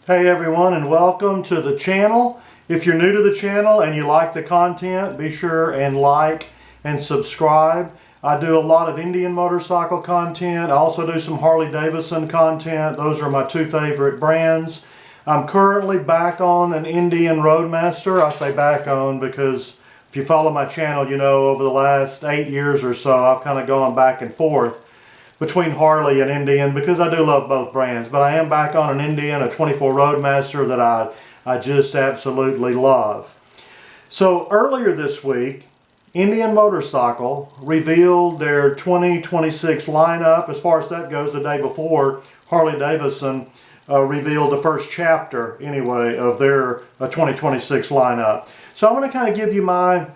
Hey everyone, and welcome to the channel. If you're new to the channel and you like the content, be sure and like and subscribe. I do a lot of Indian motorcycle content. I also do some Harley Davidson content. Those are my two favorite brands. I'm currently back on an Indian Roadmaster. I say back on because if you follow my channel, you know over the last 8 years or so I've kind of gone back and forth between Harley and Indian because I do love both brands. But I am back on an Indian, a 24 Roadmaster that I just absolutely love. So earlier this week, Indian Motorcycle revealed their 2026 lineup. As far as that goes, the day before, Harley Davidson revealed the first chapter, anyway, of their 2026 lineup. So I'm going to kind of give you my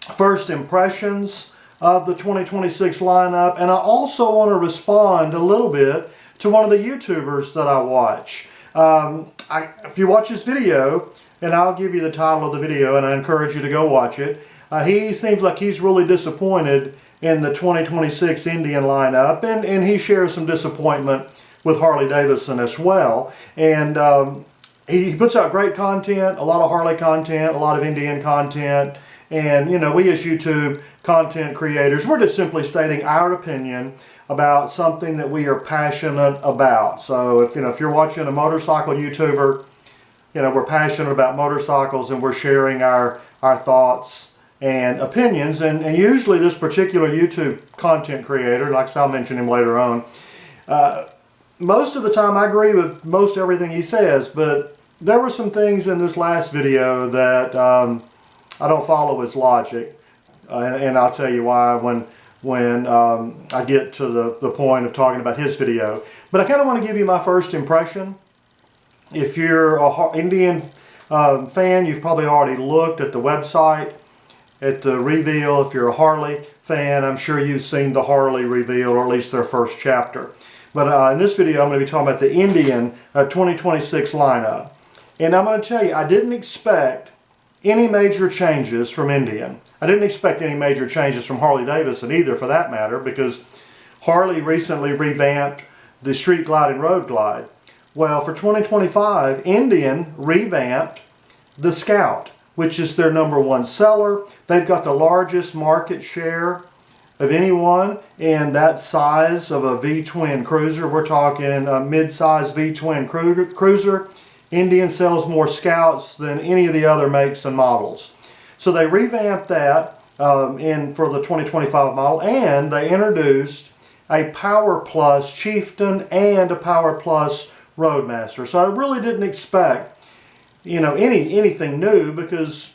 first impressions of the 2026 lineup, and I also want to respond a little bit to one of the YouTubers that I watch. If you watch this video, and I'll give you the title of the video, and I encourage you to go watch it, he seems like he's really disappointed in the 2026 Indian lineup, and he shares some disappointment with Harley Davidson as well. And he puts out great content, a lot of Harley content, a lot of Indian content. And, you know, we as YouTube content creators, we're just simply stating our opinion about something that we are passionate about. So if you're watching a motorcycle YouTuber, we're passionate about motorcycles and we're sharing our thoughts and opinions. And usually this particular YouTube content creator, like I'll mention him later on, most of the time I agree with most everything he says, but there were some things in this last video that I don't follow his logic, and I'll tell you why when I get to the point of talking about his video. But I kind of want to give you my first impression. If you're an Indian fan, you've probably already looked at the website, at the reveal. If you're a Harley fan, I'm sure you've seen the Harley reveal, or at least their first chapter. But in this video, I'm going to be talking about the Indian 2026 lineup. And I'm going to tell you, I didn't expect any major changes from Indian. I didn't expect any major changes from Harley Davidson either, for that matter, because Harley recently revamped the Street Glide and Road Glide. Well, for 2025, Indian revamped the Scout, which is their #1 seller. They've got the largest market share of anyone in that size of a V-twin cruiser. We're talking a mid-size V-twin cruiser. Indian sells more Scouts than any of the other makes and models. So they revamped that for the 2025 model, and they introduced a Power Plus Chieftain and a Power Plus Roadmaster. So I really didn't expect, anything new because,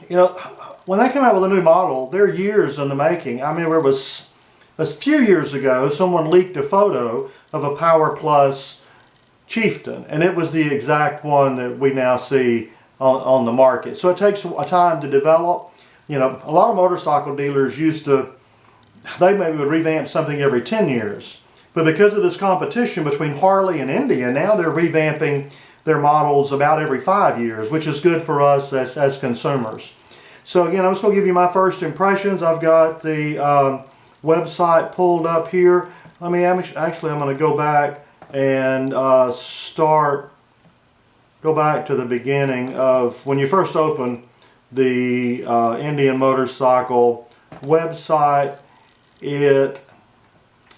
when they come out with a new model, they're years in the making. I mean, there was a few years ago, someone leaked a photo of a Power Plus Chieftain, and it was the exact one that we now see on the market. So it takes a time to develop. A lot of motorcycle dealers they maybe would revamp something every 10 years. But because of this competition between Harley and Indian, now they're revamping their models about every 5 years, which is good for us as consumers. So again, I'm just going to give you my first impressions. I've got the website pulled up here. I'm going to go back and go back to the beginning of when you first open the Indian Motorcycle website.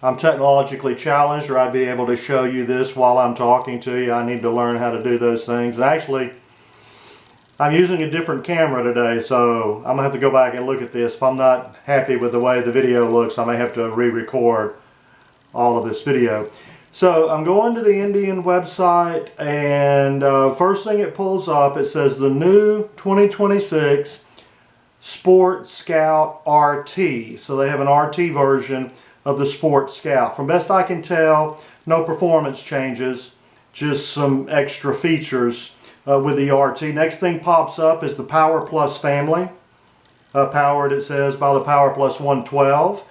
I'm technologically challenged, or I'd be able to show you this while I'm talking to you. I need to learn how to do those things. And actually, I'm using a different camera today, so I'm going to have to go back and look at this. If I'm not happy with the way the video looks, I may have to re-record all of this video. So I'm going to the Indian website, and first thing it pulls up, it says the new 2026 Sport Scout RT. So they have an RT version of the Sport Scout. From best I can tell, no performance changes, just some extra features with the RT. Next thing pops up is the Power Plus family, powered, it says, by the Power Plus 112.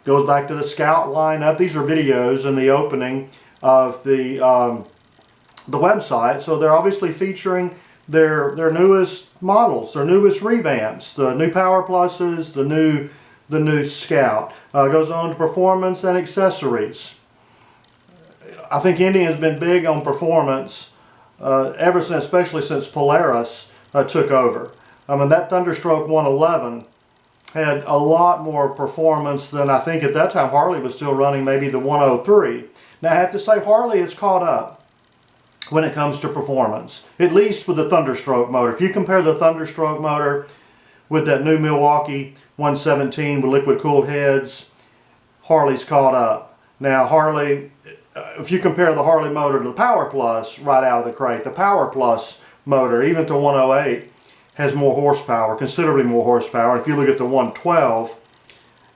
Goes back to the Scout lineup. These are videos in the opening of the website. So they're obviously featuring their newest models, their newest revamps, the new Power Pluses, the new Scout. Goes on to performance and accessories. I think Indian has been big on performance ever since, especially since Polaris took over. I mean, that Thunderstroke 111 had a lot more performance than I think at that time Harley was still running, maybe the 103. Now I have to say Harley has caught up when it comes to performance, at least with the Thunderstroke motor. If you compare the Thunderstroke motor with that new Milwaukee 117 with liquid cooled heads, Harley's caught up. Now Harley, if you compare the Harley motor to the Power Plus right out of the crate, the Power Plus motor, even to 108, has more horsepower, considerably more horsepower. If you look at the 112,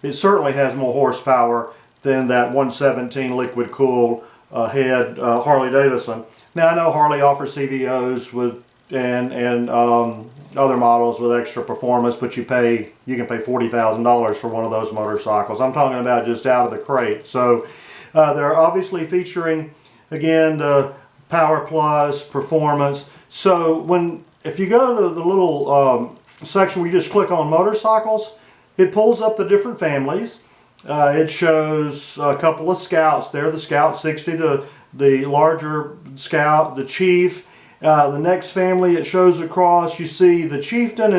it certainly has more horsepower than that 117 liquid cooled head Harley Davidson. Now I know Harley offers CVOs with and other models with extra performance, but you can pay $40,000 for one of those motorcycles. I'm talking about just out of the crate. So they're obviously featuring, again, the Power Plus performance. So if you go to the little section where you just click on motorcycles, it pulls up the different families. It shows a couple of Scouts there, the Scout 60, the larger Scout, the Chief. The next family it shows across, you see the Chieftain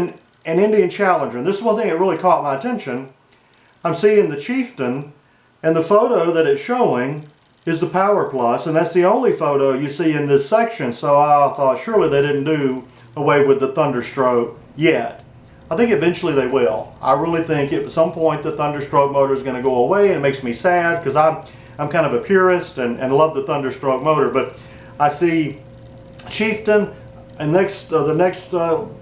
and Indian Challenger. And this is one thing that really caught my attention. I'm seeing the Chieftain, and the photo that it's showing is the Power Plus, and that's the only photo you see in this section. So I thought surely they didn't do away with the Thunderstroke yet. I think eventually they will. I really think at some point the Thunderstroke motor is going to go away, and it makes me sad because I'm kind of a purist and love the Thunderstroke motor. But I see Chieftain, and the next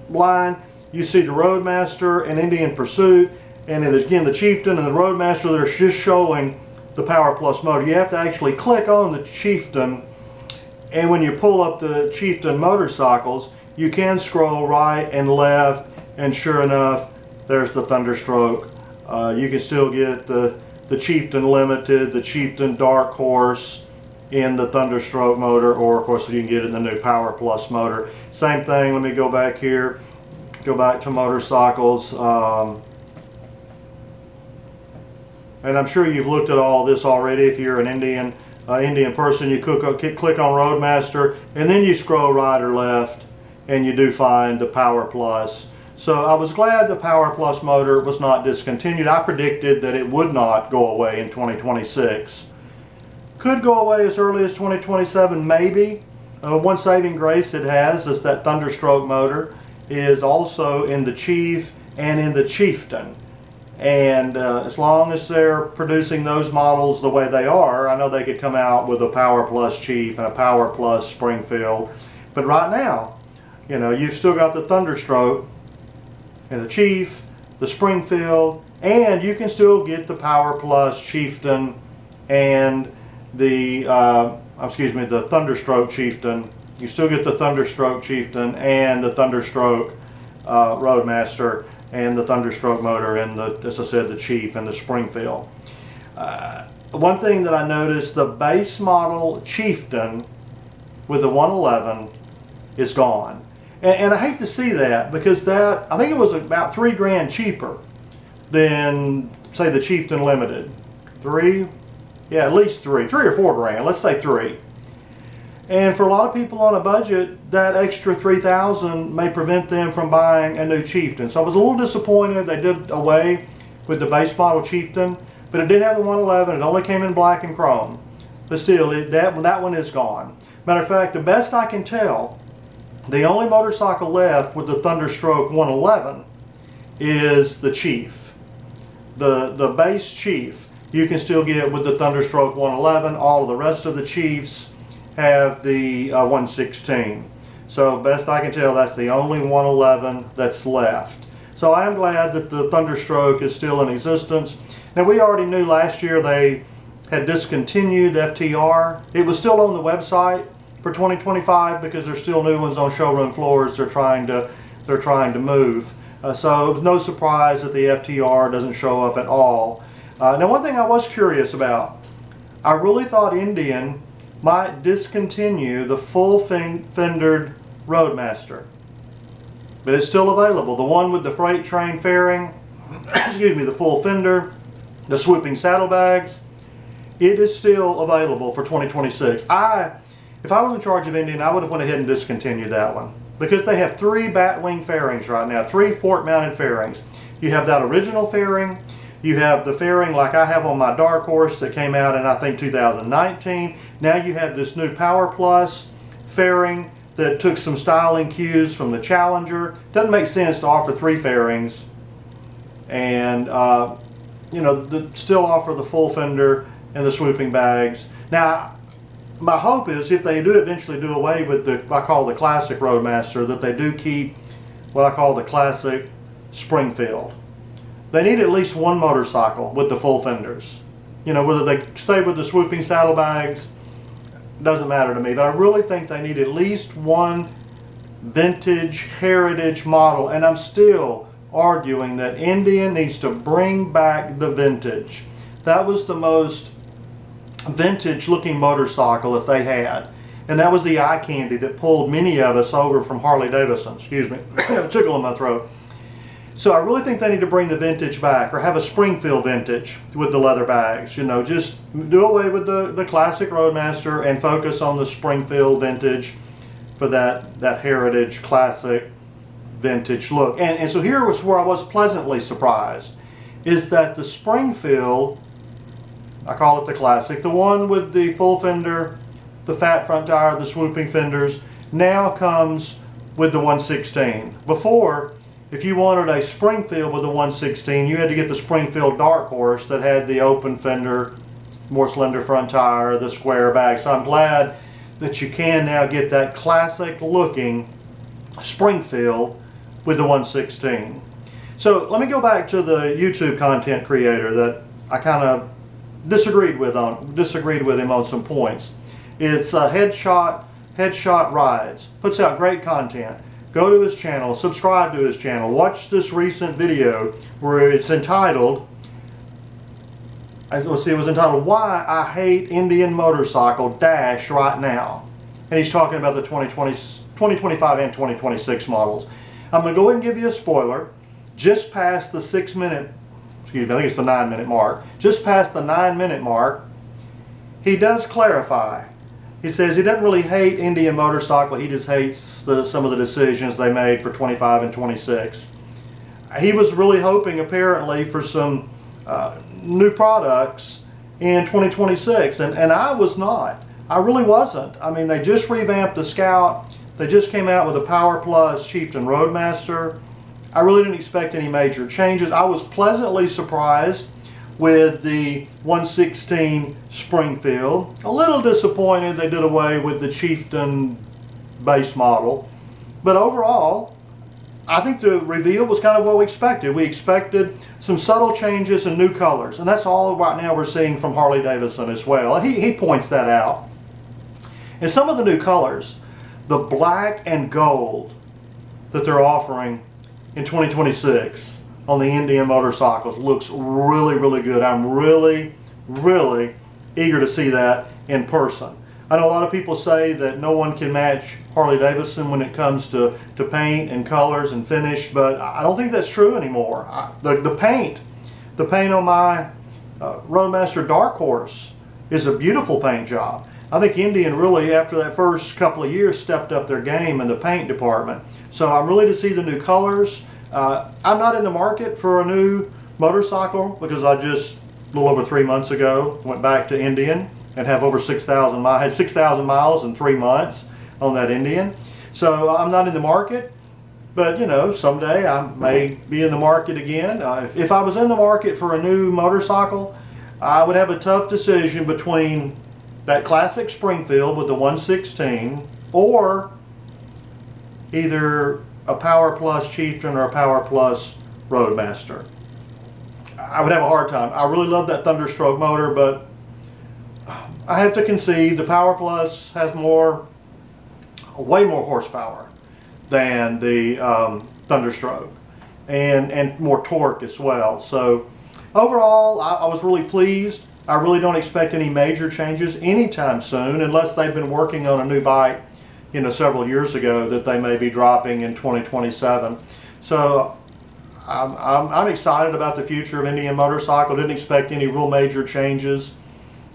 line you see the Roadmaster and Indian Pursuit, and then again the Chieftain and the Roadmaster that are just showing the Power Plus motor. You have to actually click on the Chieftain, and when you pull up the Chieftain motorcycles, you can scroll right and left, and sure enough, there's the Thunderstroke. You can still get the Chieftain Limited, the Chieftain Dark Horse in the Thunderstroke motor, or of course you can get it in the new Power Plus motor. Same thing, let me go back here, go back to motorcycles. And I'm sure you've looked at all this already. If you're an Indian person, you click on Roadmaster, and then you scroll right or left, and you do find the Power Plus. So I was glad the Power Plus motor was not discontinued. I predicted that it would not go away in 2026. Could go away as early as 2027, maybe. One saving grace it has is that Thunderstroke motor is also in the Chief and in the Chieftain. And as long as they're producing those models the way they are, I know they could come out with a Power Plus Chief and a Power Plus Springfield. But right now, you know, you've still got the Thunderstroke and the Chief, the Springfield, and you can still get the Power Plus Chieftain and the the Thunderstroke Chieftain. You still get the Thunderstroke Chieftain and the Thunderstroke Roadmaster and the Thunderstroke motor and as I said, the Chief and the Springfield. One thing that I noticed, the base model Chieftain with the 111 is gone. And I hate to see that, because that, I think it was about $3 grand cheaper than, say, the Chieftain Limited. At least three or 4 grand, let's say 3. And for a lot of people on a budget, that extra $3,000 may prevent them from buying a new Chieftain. So I was a little disappointed they did away with the base model Chieftain, but it did have the 111. It only came in black and chrome. But still, that one is gone. Matter of fact, the best I can tell, the only motorcycle left with the Thunderstroke 111 is the Chief. The base Chief you can still get with the Thunderstroke 111. All of the rest of the Chiefs have the 116. So best I can tell, that's the only 111 that's left. So I am glad that the Thunderstroke is still in existence. Now we already knew last year they had discontinued FTR. It was still on the website for 2025 because there's still new ones on showroom floors they're trying to move. So it was no surprise that the FTR doesn't show up at all. Now one thing I was curious about, I really thought Indian might discontinue the full fendered Roadmaster, but it's still available. The one with the freight train fairing, excuse me, the full fender, the swooping saddlebags, it is still available for 2026. If I was in charge of Indian, I would have went ahead and discontinued that one, because they have 3 batwing fairings right now, 3 fork-mounted fairings. You have that original fairing, you have the fairing like I have on my Dark Horse that came out in, I think, 2019. Now you have this new Power Plus fairing that took some styling cues from the Challenger. Doesn't make sense to offer 3 fairings and you know, still offer the full fender and the swooping bags. Now, my hope is if they do eventually do away with the, I call the classic Roadmaster, that they do keep what I call the classic Springfield. They need at least one motorcycle with the full fenders. You know, whether they stay with the swooping saddlebags, doesn't matter to me, but I really think they need at least one vintage heritage model, and I'm still arguing that Indian needs to bring back the vintage. That was the most vintage looking motorcycle that they had, and that was the eye candy that pulled many of us over from Harley Davidson. Excuse me, I have a tickle in my throat. So I really think they need to bring the vintage back, or have a Springfield vintage with the leather bags. You know, just do away with the classic Roadmaster and focus on the Springfield vintage for that heritage classic vintage look. And so here was where I was pleasantly surprised, is that the Springfield, I call it the classic, the one with the full fender, the fat front tire, the swooping fenders, now comes with the 116. Before, if you wanted a Springfield with the 116, you had to get the Springfield Dark Horse that had the open fender, more slender front tire, the square bag. So I'm glad that you can now get that classic looking Springfield with the 116. So let me go back to the YouTube content creator that I kind of disagreed with him on some points. It's Hegshot Rides. Puts out great content. Go to his channel, subscribe to his channel, watch this recent video where it's entitled, let's see, it was entitled Why I Hate Indian Motorcycle Dash Right Now. And he's talking about the 2025 and 2026 models. I'm going to go ahead and give you a spoiler. Just past the 6 minute, excuse me, I think it's the 9 minute mark. Just past the 9 minute mark, he does clarify. He says he doesn't really hate Indian Motorcycle, he just hates some of the decisions they made for 25 and 26. He was really hoping apparently for some new products in 2026, and I was not. I really wasn't. I mean, they just revamped the Scout, they just came out with a Power Plus Chieftain Roadmaster. I really didn't expect any major changes. I was pleasantly surprised with the 116 Springfield. A little disappointed they did away with the Chieftain base model. But overall, I think the reveal was kind of what we expected. We expected some subtle changes and new colors. And that's all right now we're seeing from Harley Davidson as well. And he points that out. And some of the new colors, the black and gold that they're offering in 2026, on the Indian motorcycles, looks really, really good. I'm really, really eager to see that in person. I know a lot of people say that no one can match Harley Davidson when it comes to paint and colors and finish, but I don't think that's true anymore. The paint on my Roadmaster Dark Horse is a beautiful paint job. I think Indian really, after that first couple of years, stepped up their game in the paint department. So I'm really to see the new colors. I'm not in the market for a new motorcycle because I just, a little over 3 months ago, went back to Indian and have over 6,000 miles. I had 6,000 miles in 3 months on that Indian. So I'm not in the market, but you know, someday I may be in the market again. If I was in the market for a new motorcycle, I would have a tough decision between that classic Springfield with the 116 or either a Power Plus Chieftain or a Power Plus Roadmaster. I would have a hard time. I really love that Thunderstroke motor, but I have to concede the Power Plus has way more horsepower than the Thunderstroke, and more torque as well. So overall, I was really pleased. I really don't expect any major changes anytime soon, unless they've been working on a new bike, you know, several years ago that they may be dropping in 2027. So I'm excited about the future of Indian Motorcycle. Didn't expect any real major changes.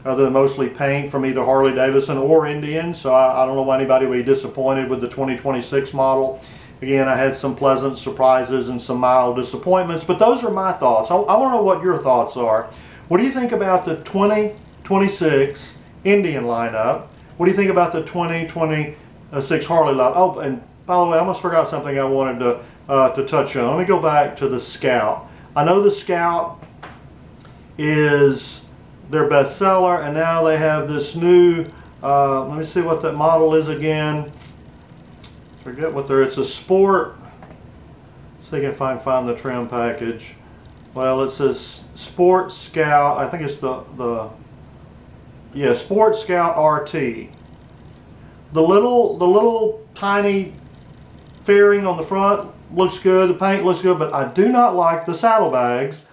other than mostly paint from either Harley Davidson or Indian. So I don't know why anybody would be disappointed with the 2026 model. Again, I had some pleasant surprises and some mild disappointments, but those are my thoughts. I want to know what your thoughts are. What do you think about the 2026 Indian lineup? What do you think about the 2026 Harley lineup? Oh, and by the way, I almost forgot something I wanted to touch on. Let me go back to the Scout. I know the Scout is their best seller, and now they have this new, let me see what that model is again. Forget what it's a sport. See if I can find the trim package. Well, it says Sport Scout. I think it's yeah, Sport Scout RT. The little tiny fairing on the front looks good. The paint looks good, but I do not like the saddlebags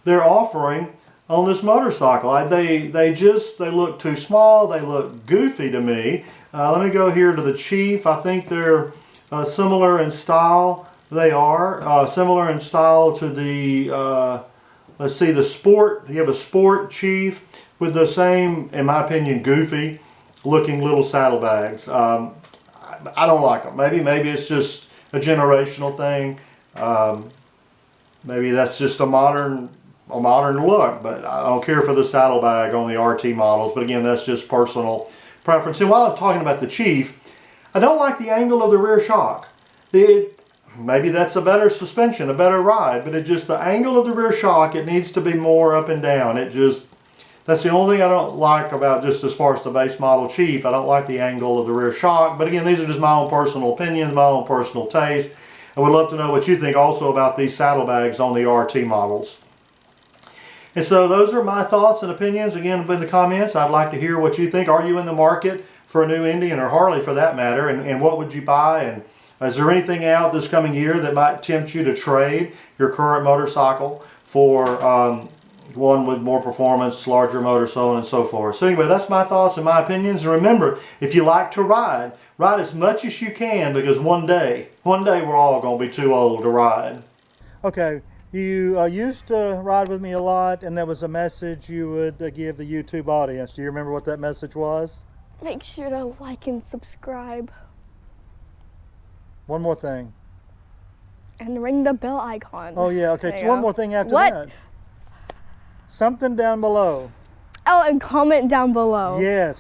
they're offering on this motorcycle. They look too small. They look goofy to me. Let me go here to the Chief. I think they're similar in style. They are similar in style to the, let's see, the Sport. You have a Sport Chief with the same, in my opinion, goofy looking little saddlebags. I don't like them. Maybe it's just a generational thing. Maybe that's just a modern look, but I don't care for the saddlebag on the RT models. But again, that's just personal preference. And while I'm talking about the Chief, I don't like the angle of the rear shock. Maybe that's a better suspension, a better ride, but the angle of the rear shock, it needs to be more up and down. That's the only thing I don't like about just as far as the base model Chief. I don't like the angle of the rear shock. But again, these are just my own personal opinions, my own personal taste. I would love to know what you think also about these saddlebags on the RT models. And so those are my thoughts and opinions. Again, in the comments, I'd like to hear what you think. Are you in the market for a new Indian, or Harley for that matter? And what would you buy? And is there anything out this coming year that might tempt you to trade your current motorcycle for one with more performance, larger motor, so on and so forth? So anyway, that's my thoughts and my opinions. And remember, if you like to ride as much as you can, because one day we're all going to be too old to ride. Okay, you used to ride with me a lot, and there was a message you would give the YouTube audience. Do you remember what that message was? Make sure to like and subscribe. One more thing. And ring the bell icon. Oh yeah, okay. One more thing after that. Something down below. Oh, and comment down below. Yes.